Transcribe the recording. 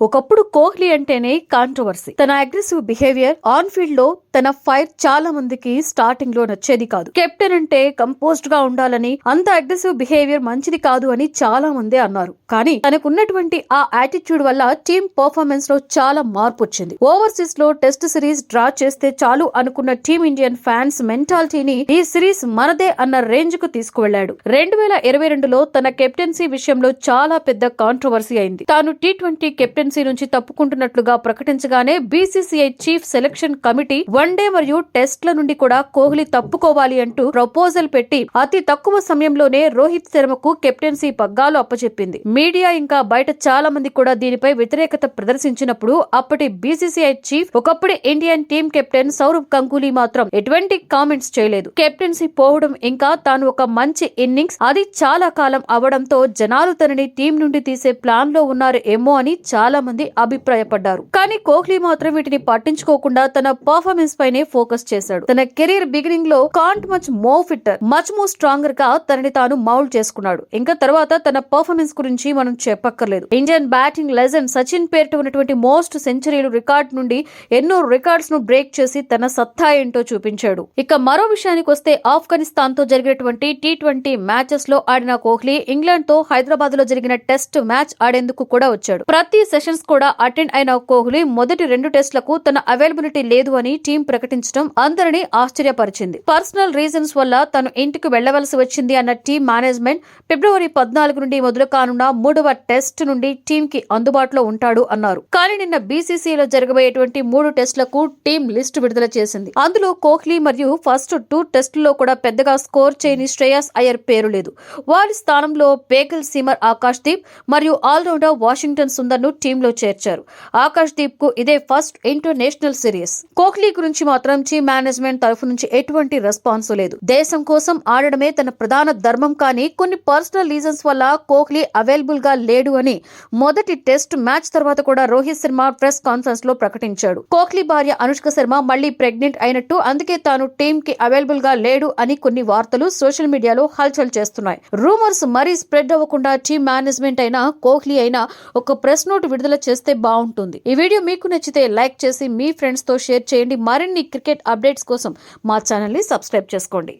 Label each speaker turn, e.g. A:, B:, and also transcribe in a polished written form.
A: ఒకప్పుడు కోహ్లీ అంటేనే కాంట్రవర్సీ. తన అగ్రెసివ్ బిహేవియర్, ఆన్ ఫీల్డ్ లో తన ఫైర్ చాలా మందికి స్టార్టింగ్ లో నచ్చేది కాదు. కెప్టెన్ అంటే కంపోజ్డ్ గా ఉండాలని, అంత అగ్రెసివ్ బిహేవియర్ మంచిది కాదు అని చాలా మంది అన్నారు. కానీ తనకున్నటువంటి ఆ యాటిట్యూడ్ వల్ల టీమ్ పర్ఫార్మెన్స్ లో చాలా మార్పు వచ్చింది. ఓవర్సీస్ లో టెస్ట్ సిరీస్ డ్రా చేస్తే చాలు అనుకున్న టీమ్ ఇండియన్ ఫ్యాన్స్ మెంటాలిటీని ఈ సిరీస్ మనదే అన్న రేంజ్ కు తీసుకువెళ్లాడు. 2022లో తన కెప్టెన్సీ విషయంలో చాలా పెద్ద కాంట్రవర్సీ అయింది. తాను T20 కెప్టెన్సీ నుంచి తప్పుకుంటున్నట్లుగా ప్రకటించగానే BCCI chief selection committee one day మరియు టెస్ట్ల నుండి కూడా కోహ్లీ తప్పుకోవాలి అంటూ ప్రపోజల్ పెట్టి అతి తక్కువ సమయంలోనే రోహిత్ శర్మకు కెప్టెన్సీ పగ్గాలు అప్పచెప్పింది. మీడియా ఇంకా బయట చాలా మంది కూడా దీనిపై వ్యతిరేకత ప్రదర్శించినప్పుడు అప్పటి బీసీసీఐ చీఫ్, ఒకప్పుడు Indian team captain Sourav Ganguly మాత్రం ఎటువంటి కామెంట్స్ చేయలేదు. కెప్టెన్సీ పోవడం ఇంకా తాను ఒక మంచి ఇన్నింగ్స్ అది చాలా కాలం అవడంతో జనాలు తనని టీం నుండి తీసే ప్లాన్ లో ఉన్నారు ఏమో అని చాలా మంది అభిప్రాయపడ్డారు. కానీ కోహ్లీ మాత్రం వీటిని పట్టించుకోకుండా తన పర్ఫార్మెన్స్ పైనే ఫోకస్ చేశాడు. తన కెరీర్ బిగినింగ్ లో can't much more fitter, much more stronger గా తనని తాను మౌల్డ్ చేసుకున్నాడు. ఇంకా తర్వాత తన పర్ఫార్మెన్స్ గురించి మనం చెప్పక్కర్లేదు. ఇండియన్ బ్యాటింగ్ లెజెండ్ సచిన్ పేరిట ఉన్నటువంటి మోస్ట్ సెంచరీలు రికార్డ్ నుండి ఎన్నో రికార్డ్స్ ను బ్రేక్ చేసి తన సత్తా ఏంటో చూపించాడు. ఇక మరో విషయానికి వస్తే, ఆఫ్ఘనిస్తాన్ తో జరిగినటువంటి T20 మ్యాచెస్ లో ఆడిన కోహ్లీ ఇంగ్లాండ్ తో హైదరాబాద్ లో జరిగిన టెస్ట్ మ్యాచ్ ఆడేందుకు కూడా వచ్చాడు. ప్రతి సెషన్స్ కూడా అటెండ్ అయిన కోహ్లీ మొదటి 2 టెస్టులకు తన అవైలబిలిటీ లేదు అని టీం ప్రకటించడం అందరినీ ఆశ్చర్యపరిచింది. పర్సనల్ రీజన్స్ వల్ల తను ఇంటికి వెళ్లవలసి వచ్చింది అన్న టీం మేనేజ్మెంట్ ఫిబ్రవరి 14 నుండి మొదలు కానున్న 3వ టెస్ట్ నుండి టీం కి అందుబాటులో ఉంటాడు అన్నారు. కానీ నిన్న బీసీసీలో జరగబోయేటువంటి 3 టెస్టులకు టీం లిస్టు విడుదల చేసింది. అందులో కోహ్లీ మరియు ఫస్ట్ 2 టెస్టుల్లో కూడా పెద్దగా స్కోర్ చేయని శ్రేయస్ అయ్యర్ పేరు లేదు. వారి స్థానంలో పేగల్ సీమర్ ఆకాష్ దీప్ మరియు ఆల్రౌండర్ వాషింగ్టన్ సుందర్ ను టీంలో చేర్చారు. ఆకాష్ దీప్ కు ఇదే ఫస్ట్ ఇంటర్నేషనల్ సిరీస్. కోహ్లీ గురించి మాత్రం టీం మేనేజ్మెంట్ తరఫు నుంచి ఎటువంటి రెస్పాన్స్ లేదు. దేశం కోసం ఆడడమే తన ప్రధాన ధర్మం, కానీ కొన్ని పర్సనల్ రీజన్స్ వల్ల కోహ్లీ అవైలబుల్ గా లేడు అని మొదటి టెస్ట్ మ్యాచ్ తర్వాత కూడా రోహిత్ శర్మ ప్రెస్ కాన్ఫరెన్స్ లో ప్రకటించాడు. కోహ్లీ భార్య అనుష్క శర్మ మళ్లీ ప్రెగ్నెంట్ అయినట్టు, అందుకే తాను టీం కి అవైలబుల్ గా లేడు అని కొన్ని వార్తలు సోషల్ మీడియాలో హల్చల్ చేస్తున్నాయి. రూమర్స్ మరీ స్ప్రెడ్ అవ్వకుండా టీం మేనేజ్మెంట్ అయినా కోహ్లీ అయినా ఒక ప్రెస్ నోట్ విడుదల చేస్తే బాగుంటుంది. ఈ వీడియో మీకు నచ్చితే లైక్ చేసి మీ ఫ్రెండ్స్ తో షేర్ చేయండి. మరిన్ని క్రికెట్ అప్డేట్స్ కోసం మా ఛానల్ ని సబ్స్క్రైబ్ చేసుకోండి.